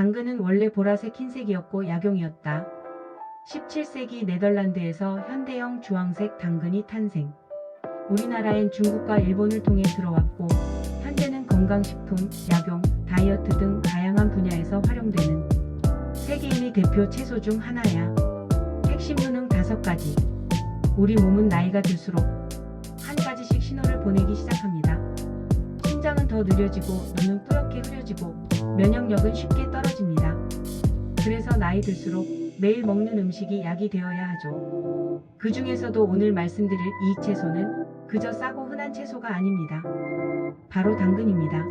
당근은 원래 보라색 흰색이었고 약용이었다. 17세기 네덜란드에서 현대형 주황색 당근이 탄생. 우리나라엔 중국과 일본을 통해 들어왔고 현재는 건강식품, 약용, 다이어트 등 다양한 분야에서 활용되는 세계인의 대표 채소 중 하나야. 핵심 효능 5가지. 우리 몸은 나이가 들수록 한 가지씩 신호를 보내기 시작합니다. 심장은 더 느려지고 눈은 뿌옇게 흐려지고 면역력은 쉽게 떨어집니다. 그래서 나이 들수록 매일 먹는 음식이 약이 되어야 하죠. 그 중에서도 오늘 말씀드릴 이 채소는 그저 싸고 흔한 채소가 아닙니다. 바로 당근입니다.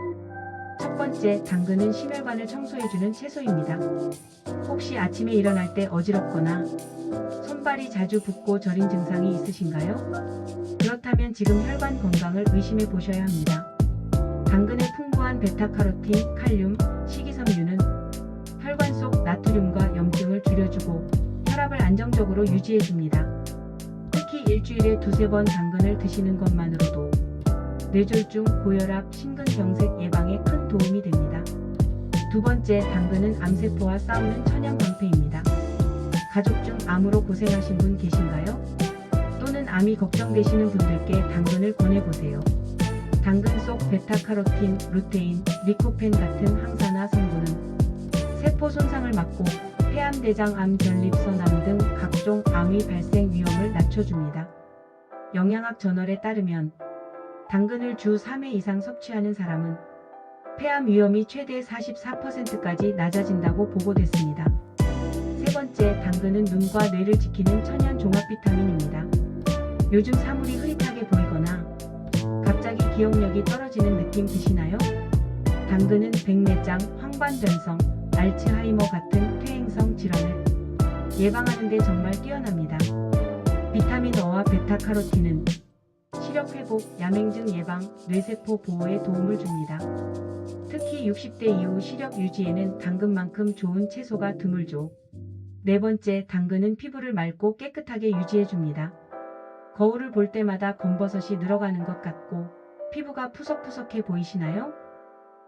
첫 번째, 당근은 심혈관을 청소해주는 채소입니다. 혹시 아침에 일어날 때 어지럽거나 손발이 자주 붓고 저린 증상이 있으신가요? 그렇다면 지금 혈관 건강을 의심해 보셔야 합니다. 당근의 풍부한 베타카로틴, 칼륨, 식이섬유는 혈관 속 나트륨과 염증을 줄여주고 혈압을 안정적으로 유지해줍니다. 특히 일주일에 2~3번 당근을 드시는 것만으로도 뇌졸중, 고혈압, 심근경색 예방에 큰 도움이 됩니다. 두 번째, 당근은 암세포와 싸우는 천연 방패입니다. 가족 중 암으로 고생하신 분 계신가요? 또는 암이 걱정되시는 분들께 당근을 권해보세요. 당근 속 베타카로틴, 루테인, 리코펜 같은 항산화 성분은 세포 손상을 막고 폐암, 대장암, 전립선암 등 각종 암의 발생 위험을 낮춰줍니다. 영양학 저널에 따르면 당근을 주 3회 이상 섭취하는 사람은 폐암 위험이 최대 44%까지 낮아진다고 보고됐습니다. 세 번째, 당근은 눈과 뇌를 지키는 천연 종합 비타민입니다. 요즘 사물이 흐릿하게 보이거나 갑자기 기억력이 떨어지는 느낌 드시나요? 당근은 백내장, 황반변성, 알츠하이머 같은 퇴행성 질환을 예방하는 데 정말 뛰어납니다. 비타민 O와 베타카로틴은 시력 회복, 야맹증 예방, 뇌세포 보호에 도움을 줍니다. 특히 60대 이후 시력 유지에는 당근만큼 좋은 채소가 드물죠. 네 번째, 당근은 피부를 맑고 깨끗하게 유지해줍니다. 거울을 볼 때마다 검버섯이 늘어가는 것 같고 피부가 푸석푸석해 보이시나요?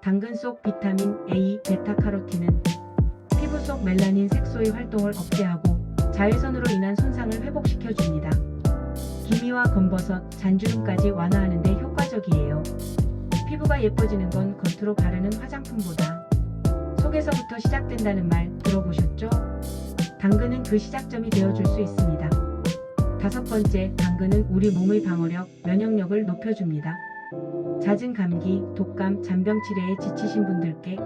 당근 속 비타민 A, 베타카로틴은 피부 속 멜라닌 색소의 활동을 억제하고 자외선으로 인한 손상을 회복시켜줍니다. 기미와 검버섯, 잔주름까지 완화하는 데 효과적이에요. 피부가 예뻐지는 건 겉으로 바르는 화장품보다 속에서부터 시작된다는 말 들어보셨죠? 당근은 그 시작점이 되어줄 수 있습니다. 다섯 번째, 당근은 우리 몸의 방어력, 면역력을 높여줍니다. 잦은 감기, 독감, 잔병 치레에 지치신 분들께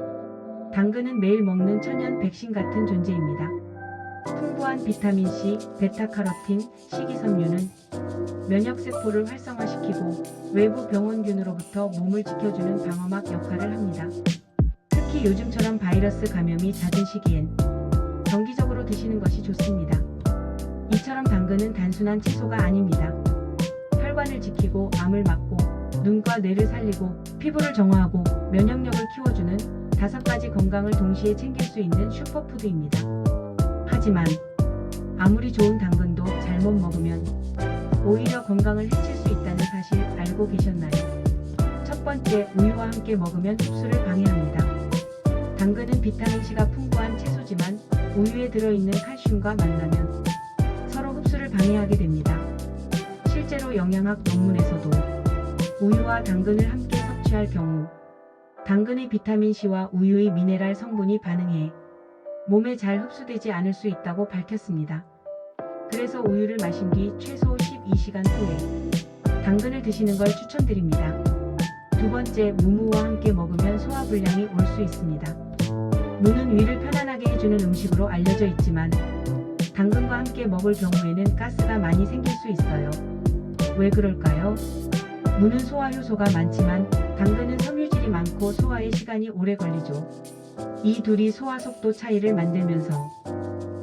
당근은 매일 먹는 천연 백신 같은 존재입니다. 풍부한 비타민C, 베타카로틴, 식이섬유는 면역세포를 활성화시키고 외부 병원균으로부터 몸을 지켜주는 방어막 역할을 합니다. 특히 요즘처럼 바이러스 감염이 잦은 시기엔 정기적으로 드시는 것이 좋습니다. 이처럼 당근은 단순한 채소가 아닙니다. 혈관을 지키고 암을 막고 눈과 뇌를 살리고 피부를 정화하고 면역력을 키워주는 5가지 건강을 동시에 챙길 수 있는 슈퍼푸드입니다. 하지만 아무리 좋은 당근도 잘못 먹으면 오히려 건강을 해칠 수 있다는 사실 알고 계셨나요? 첫 번째, 우유와 함께 먹으면 흡수를 방해합니다. 당근은 비타민C가 풍부한 채소지만 우유에 들어있는 칼슘과 만나면 서로 흡수를 방해하게 됩니다. 실제로 영양학 논문에서도 우유와 당근을 함께 섭취할 경우 당근의 비타민C와 우유의 미네랄 성분이 반응해 몸에 잘 흡수되지 않을 수 있다고 밝혔습니다. 그래서 우유를 마신 뒤 최소 12시간 후에 당근을 드시는 걸 추천드립니다. 두 번째, 무무와 함께 먹으면 소화불량이 올 수 있습니다. 무는 위를 편안하게 해주는 음식으로 알려져 있지만 당근과 함께 먹을 경우에는 가스가 많이 생길 수 있어요. 왜 그럴까요? 무는 소화 효소가 많지만 당근은 섬유질이 많고 소화에 시간이 오래 걸리죠. 이 둘이 소화 속도 차이를 만들면서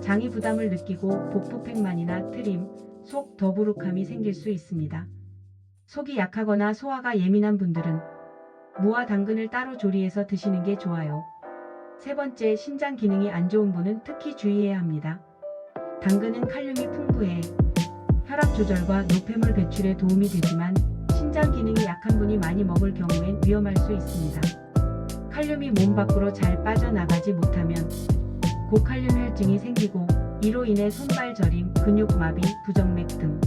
장이 부담을 느끼고 복부팽만이나 트림, 속 더부룩함이 생길 수 있습니다. 속이 약하거나 소화가 예민한 분들은 무와 당근을 따로 조리해서 드시는 게 좋아요. 세 번째, 신장 기능이 안 좋은 분은 특히 주의해야 합니다. 당근은 칼륨이 풍부해 혈압 조절과 노폐물 배출에 도움이 되지만 신장 기능이 약한 분이 많이 먹을 경우엔 위험할 수 있습니다. 칼륨이 몸 밖으로 잘 빠져나가지 못하면 고칼륨 혈증이 생기고 이로 인해 손발 저림, 근육마비, 부정맥 등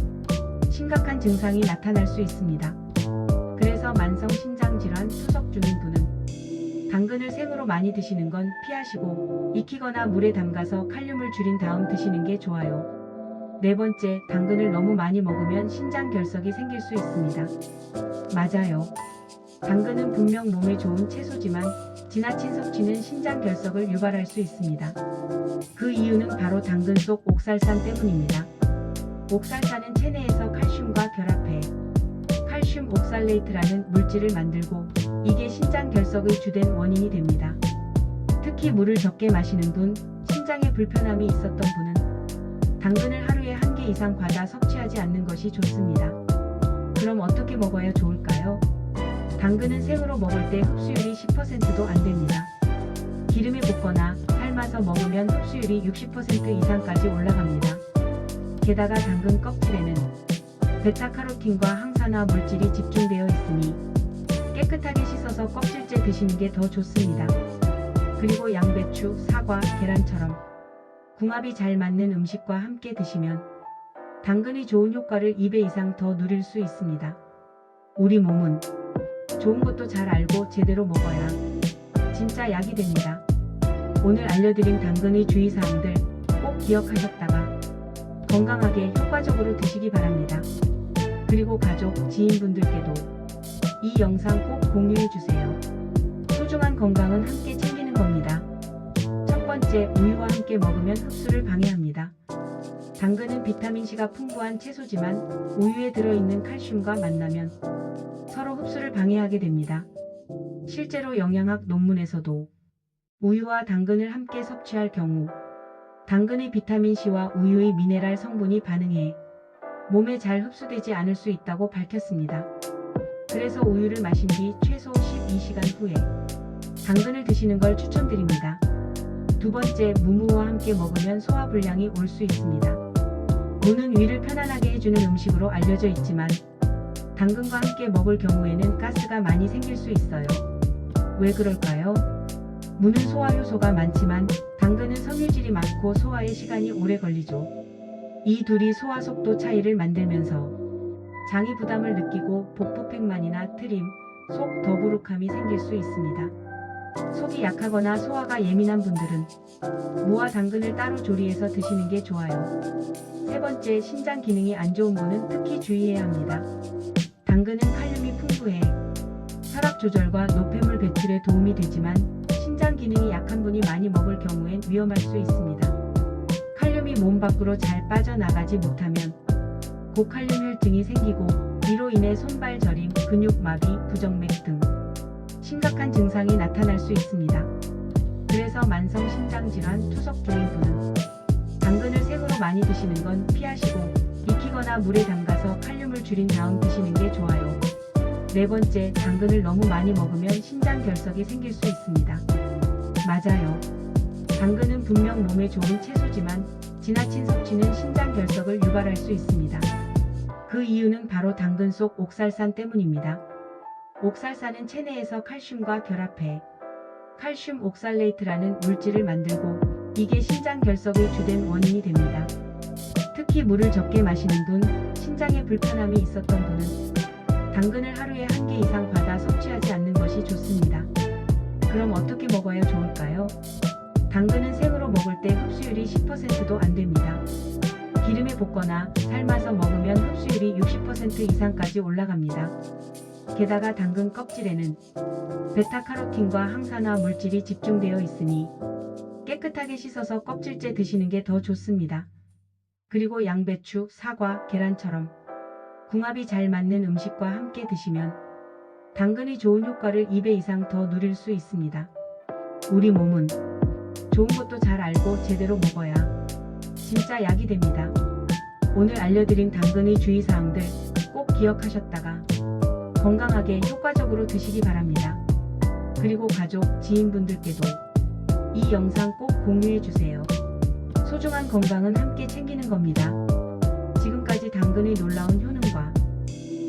심각한 증상이 나타날 수 있습니다. 그래서 만성 신장질환 투석 중인 분은 당근을 생으로 많이 드시는 건 피하시고 익히거나 물에 담가서 칼륨을 줄인 다음 드시는 게 좋아요. 네 번째, 당근을 너무 많이 먹으면 신장 결석이 생길 수 있습니다. 맞아요. 당근은 분명 몸에 좋은 채소지만 지나친 섭취는 신장 결석을 유발할 수 있습니다. 그 이유는 바로 당근 속 옥살산 때문입니다. 옥살산은 체내에서 칼슘과 결합해 칼슘 옥살레이트라는 물질을 만들고 이게 신장 결석의 주된 원인이 됩니다. 특히 물을 적게 마시는 분, 신장에 불편함이 있었던 분은 당근을 하루에 한 개 이상 과다 섭취하지 않는 것이 좋습니다. 그럼 어떻게 먹어야 좋을까요? 당근은 생으로 먹을 때 흡수율이 10%도 안 됩니다. 기름에 볶거나 삶아서 먹으면 흡수율이 60% 이상까지 올라갑니다. 게다가 당근 껍질에는 베타카로틴과 항산화 물질이 집중되어 있으니 깨끗하게 씻어서 껍질째 드시는 게 더 좋습니다. 그리고 양배추, 사과, 계란처럼 궁합이 잘 맞는 음식과 함께 드시면 당근이 좋은 효과를 2배 이상 더 누릴 수 있습니다. 우리 몸은 좋은 것도 잘 알고 제대로 먹어야 진짜 약이 됩니다. 오늘 알려드린 당근의 주의사항들 꼭 기억하셨다가 건강하게 효과적으로 드시기 바랍니다. 그리고 가족, 지인분들께도 이 영상 꼭 공유해주세요. 소중한 건강은 함께 챙기는 겁니다. 첫 번째, 우유와 함께 먹으면 흡수를 방해합니다. 당근은 비타민C가 풍부한 채소지만 우유에 들어있는 칼슘과 만나면 서로 흡수를 방해하게 됩니다. 실제로 영양학 논문에서도 우유와 당근을 함께 섭취할 경우 당근의 비타민C와 우유의 미네랄 성분이 반응해 몸에 잘 흡수되지 않을 수 있다고 밝혔습니다. 그래서 우유를 마신 뒤 최소 12시간 후에 당근을 드시는 걸 추천드립니다. 두 번째, 무무와 함께 먹으면 소화불량이 올 수 있습니다. 무는 위를 편안하게 해주는 음식으로 알려져 있지만 당근과 함께 먹을 경우에는 가스가 많이 생길 수 있어요. 왜 그럴까요? 무는 소화 효소가 많지만 당근은 섬유질이 많고 소화에 시간이 오래 걸리죠. 이 둘이 소화 속도 차이를 만들면서 장이 부담을 느끼고 복부팽만이나 트림, 속 더부룩함이 생길 수 있습니다. 속이 약하거나 소화가 예민한 분들은 무와 당근을 따로 조리해서 드시는 게 좋아요. 세 번째, 신장 기능이 안 좋은 분은 특히 주의해야 합니다. 당근은 칼륨이 풍부해 혈압 조절과 노폐물 배출에 도움이 되지만 신장 기능이 약한 분이 많이 먹을 경우엔 위험할 수 있습니다. 칼륨이 몸 밖으로 잘 빠져나가지 못하면 고칼륨 혈증이 생기고 이로 인해 손발 저림, 근육마비, 부정맥 등 심각한 증상이 나타날 수 있습니다. 그래서 만성 신장질환 투석 중인 분은 당근을 생으로 많이 드시는 건 피하시고 익히거나 물에 담가서 칼륨을 줄인 다음 드시는 게 좋아요. 네 번째, 당근을 너무 많이 먹으면 신장 결석이 생길 수 있습니다. 맞아요. 당근은 분명 몸에 좋은 채소지만 지나친 섭취는 신장 결석을 유발할 수 있습니다. 그 이유는 바로 당근 속 옥살산 때문입니다. 옥살산은 체내에서 칼슘과 결합해 칼슘 옥살레이트라는 물질을 만들고 이게 신장 결석의 주된 원인이 됩니다. 특히 물을 적게 마시는 분, 신장에 불편함이 있었던 분은 당근을 하루에 한 개 이상 과다 섭취하지 않는 것이 좋습니다. 그럼 어떻게 먹어야 좋을까요? 당근은 생으로 먹을 때 흡수율이 10%도 안 됩니다. 기름에 볶거나 삶아서 먹으면 흡수율이 60% 이상까지 올라갑니다. 게다가 당근 껍질에는 베타카로틴과 항산화 물질이 집중되어 있으니 깨끗하게 씻어서 껍질째 드시는 게 더 좋습니다. 그리고 양배추, 사과, 계란처럼 궁합이 잘 맞는 음식과 함께 드시면 당근이 좋은 효과를 2배 이상 더 누릴 수 있습니다. 우리 몸은 좋은 것도 잘 알고 제대로 먹어야 진짜 약이 됩니다. 오늘 알려드린 당근의 주의사항들 꼭 기억하셨다가 건강하게 효과적으로 드시기 바랍니다. 그리고 가족, 지인분들께도 이 영상 꼭 공유해주세요. 소중한 건강은 함께 챙기는 겁니다. 지금까지 당근의 놀라운 효능과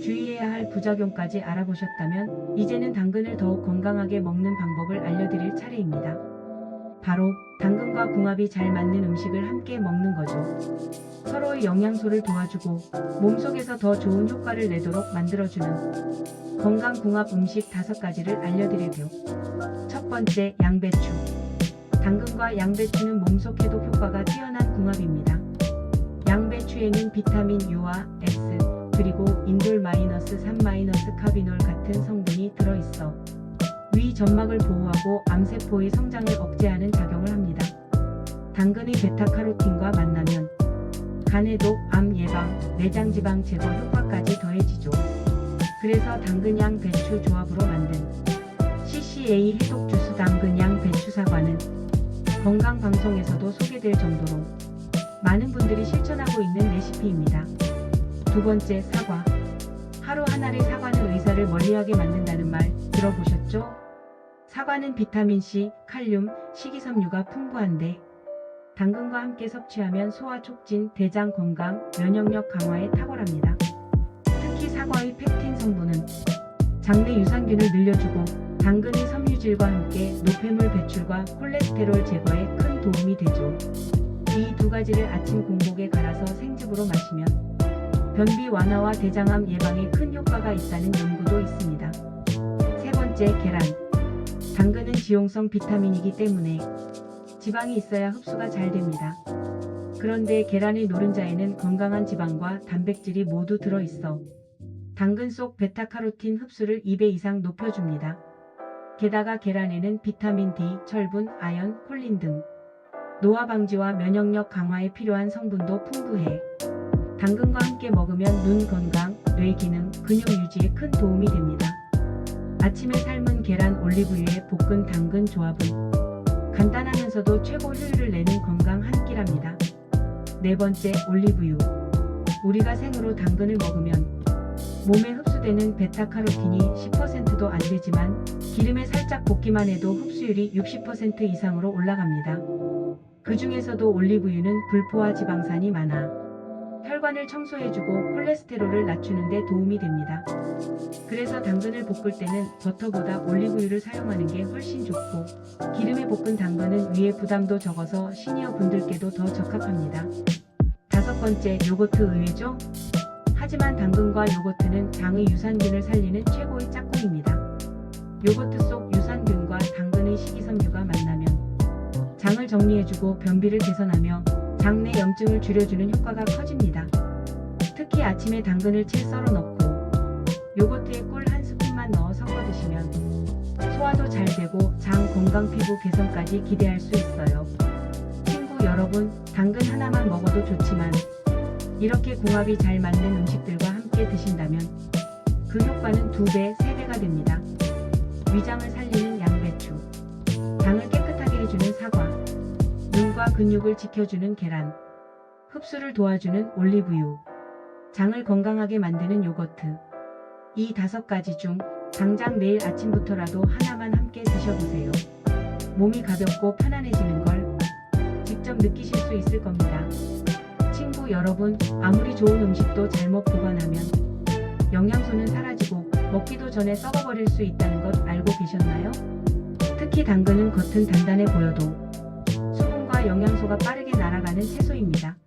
주의해야 주의해야 할 부작용까지 알아보셨다면 이제는 당근을 더욱 건강하게 먹는 방법을 알려드릴 차례입니다. 바로 당근과 궁합이 잘 맞는 음식을 함께 먹는 거죠. 서로의 영양소를 도와주고 몸속에서 더 좋은 효과를 내도록 만들어주는 건강 궁합 음식 5가지를 알려드리고요. 첫 번째, 양배추. 당근과 양배추는 몸속 해독 효과가 뛰어난 궁합입니다. 양배추에는 비타민 U와 X, 그리고 인돌-3- 카비놀 같은 성분이 들어있어 위 점막을 보호하고 암세포의 성장을 억제하는 작용을 합니다. 당근의 베타카로틴과 만나면 간 해독, 암 예방, 내장지방 제거 효과까지 더해지죠. 그래서 당근 양배추 조합으로 만든 CCA 해독 주스 당근 양배추 사과는 건강방송에서도 소개될 정도로 많은 분들이 실천하고 있는 레시피입니다. 두 번째, 사과. 하루 한 알의 사과는 의사를 멀리하게 만든다는 말 들어보셨죠? 사과는 비타민C, 칼륨, 식이섬유가 풍부한데 당근과 함께 섭취하면 소화 촉진, 대장 건강, 면역력 강화에 탁월합니다. 특히 사과의 펙틴 성분은 장내 유산균을 늘려주고 당근의 섬유질과 함께 노폐물 배출과 콜레스테롤 제거에 큰 도움이 되죠. 이 2가지를 아침 공복에 갈아서 생즙으로 마시면 변비 완화와 대장암 예방에 큰 효과가 있다는 연구도 있습니다. 세 번째, 계란. 당근은 지용성 비타민이기 때문에 지방이 있어야 흡수가 잘 됩니다. 그런데 계란의 노른자에는 건강한 지방과 단백질이 모두 들어있어 당근 속 베타카로틴 흡수를 2배 이상 높여줍니다. 게다가 계란에는 비타민 D, 철분, 아연, 콜린 등 노화 방지와 면역력 강화에 필요한 성분도 풍부해 당근과 함께 먹으면 눈 건강, 뇌 기능, 근육 유지에 큰 도움이 됩니다. 아침에 삶은 계란 올리브유에 볶은 당근 조합은 간단하면서도 최고 효율을 내는 건강 한 끼랍니다. 네 번째, 올리브유. 우리가 생으로 당근을 먹으면 몸에 흡수되는 베타카로틴이 10%도 안 되지만 기름에 살짝 볶기만 해도 흡수율이 60% 이상으로 올라갑니다. 그 중에서도 올리브유는 불포화 지방산이 많아 혈관을 청소해주고 콜레스테롤을 낮추는 데 도움이 됩니다. 그래서 당근을 볶을 때는 버터보다 올리브유를 사용하는 게 훨씬 좋고 기름에 볶은 당근은 위에 부담도 적어서 시니어 분들께도 더 적합합니다. 5번째, 요거트 의외죠? 하지만 당근과 요거트는 장의 유산균을 살리는 최고의 짝꿍입니다. 요거트 속 유산균과 당근의 식이섬유가 만나면 장을 정리해주고 변비를 개선하며 장내 염증을 줄여주는 효과가 커집니다. 특히 아침에 당근을 채 썰어 넣고 요거트에 꿀 1스푼만 넣어 섞어 드시면 소화도 잘 되고 장 건강, 피부 개선까지 기대할 수 있어요. 친구 여러분, 당근 하나만 먹어도 좋지만 이렇게 궁합이 잘 맞는 음식들과 함께 드신다면 그 효과는 2배, 3배가 됩니다. 위장을 살리는 양배추, 장을 깨끗하게 해주는 사과, 눈과 근육을 지켜주는 계란, 흡수를 도와주는 올리브유, 장을 건강하게 만드는 요거트. 이 5가지 중 당장 내일 아침부터라도 하나만 함께 드셔보세요. 몸이 가볍고 편안해지는 걸 직접 느끼실 수 있을 겁니다. 친구 여러분, 아무리 좋은 음식도 잘못 보관하면 영양소는 사라지고 먹기도 전에 썩어버릴 수 있다는 것 알고 계셨나요? 특히 당근은 겉은 단단해 보여도 수분과 영양소가 빠르게 날아가는 채소입니다.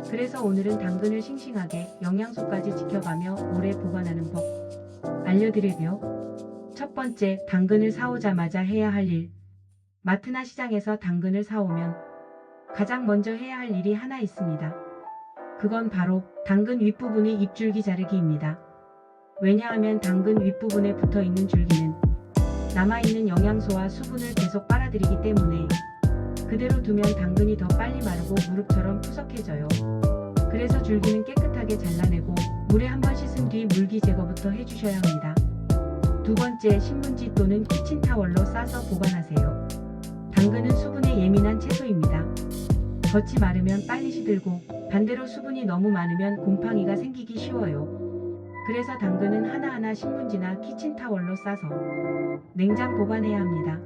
그래서 오늘은 당근을 싱싱하게 영양소까지 지켜가며 오래 보관하는 법 알려드리고요. 첫 번째, 당근을 사오자마자 해야 할 일. 마트나 시장에서 당근을 사오면 가장 먼저 해야 할 일이 하나 있습니다. 그건 바로 당근 윗부분의 잎줄기 자르기입니다. 왜냐하면 당근 윗부분에 붙어있는 줄기는 남아있는 영양소와 수분을 계속 빨아들이기 때문에 그대로 두면 당근이 더 빨리 마르고 무릎처럼 푸석해져요. 그래서 줄기는 깨끗하게 잘라내고 물에 한번 씻은 뒤 물기 제거부터 해주셔야 합니다. 두 번째, 신문지 또는 키친타월로 싸서 보관하세요. 당근은 수분에 예민한 채소입니다. 겉이 마르면 빨리 시들고 반대로 수분이 너무 많으면 곰팡이가 생기기 쉬워요. 그래서 당근은 하나하나 신문지나 키친타월로 싸서 냉장 보관해야 합니다.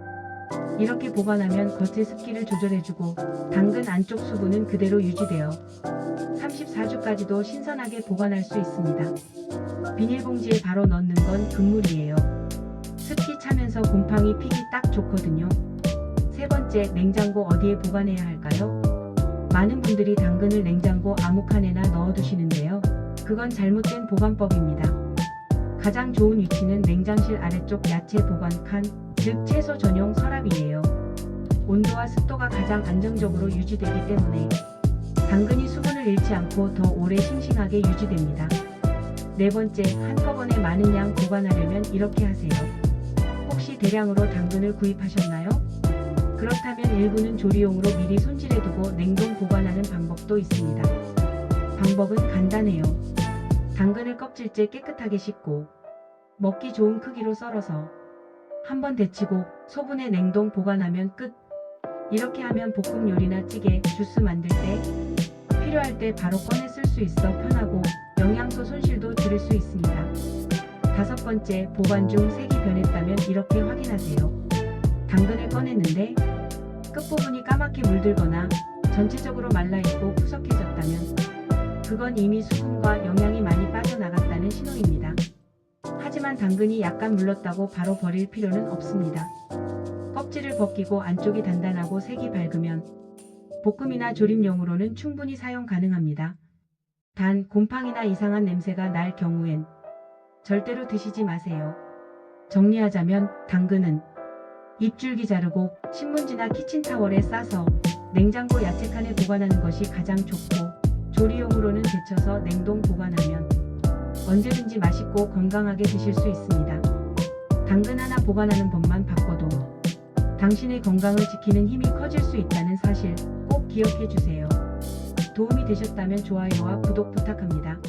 이렇게 보관하면 겉의 습기를 조절해주고 당근 안쪽 수분은 그대로 유지되어 34주까지도 신선하게 보관할 수 있습니다. 비닐봉지에 바로 넣는 건 금물이에요. 습기 차면서 곰팡이 피기 딱 좋거든요. 세 번째, 냉장고 어디에 보관해야 할까요? 많은 분들이 당근을 냉장고 아무 칸에나 넣어두시는데요. 그건 잘못된 보관법입니다. 가장 좋은 위치는 냉장실 아래쪽 야채 보관 칸, 즉 채소 전용 서랍이에요. 온도와 습도가 가장 안정적으로 유지되기 때문에 당근이 수분을 잃지 않고 더 오래 싱싱하게 유지됩니다. 네 번째, 한꺼번에 많은 양 보관하려면 이렇게 하세요. 혹시 대량으로 당근을 구입하셨나요? 그렇다면 일부는 조리용으로 미리 손질해두고 냉동 보관하는 방법도 있습니다. 방법은 간단해요. 당근을 껍질째 깨끗하게 씻고 먹기 좋은 크기로 썰어서 한번 데치고 소분해 냉동 보관하면 끝. 이렇게 하면 볶음 요리나 찌개, 주스 만들 때 필요할 때 바로 꺼내 쓸 수 있어 편하고 영양소 손실도 줄일 수 있습니다. 다섯 번째, 보관 중 색이 변했다면 이렇게 확인하세요. 당근을 꺼냈는데 끝부분이 까맣게 물들거나 전체적으로 말라있고 푸석해졌다면 그건 이미 수분과 영양이 많이 빠져나갔다는 신호입니다. 하지만 당근이 약간 물렀다고 바로 버릴 필요는 없습니다. 껍질을 벗기고 안쪽이 단단하고 색이 밝으면 볶음이나 조림용으로는 충분히 사용 가능합니다. 단, 곰팡이나 이상한 냄새가 날 경우엔 절대로 드시지 마세요. 정리하자면 당근은 잎줄기 자르고 신문지나 키친타월에 싸서 냉장고 야채칸에 보관하는 것이 가장 좋고, 조리용으로는 데쳐서 냉동 보관하면 언제든지 맛있고 건강하게 드실 수 있습니다. 당근 하나 보관하는 법만 바꿔도 당신의 건강을 지키는 힘이 커질 수 있다는 사실 꼭 기억해 주세요. 도움이 되셨다면 좋아요와 구독 부탁합니다.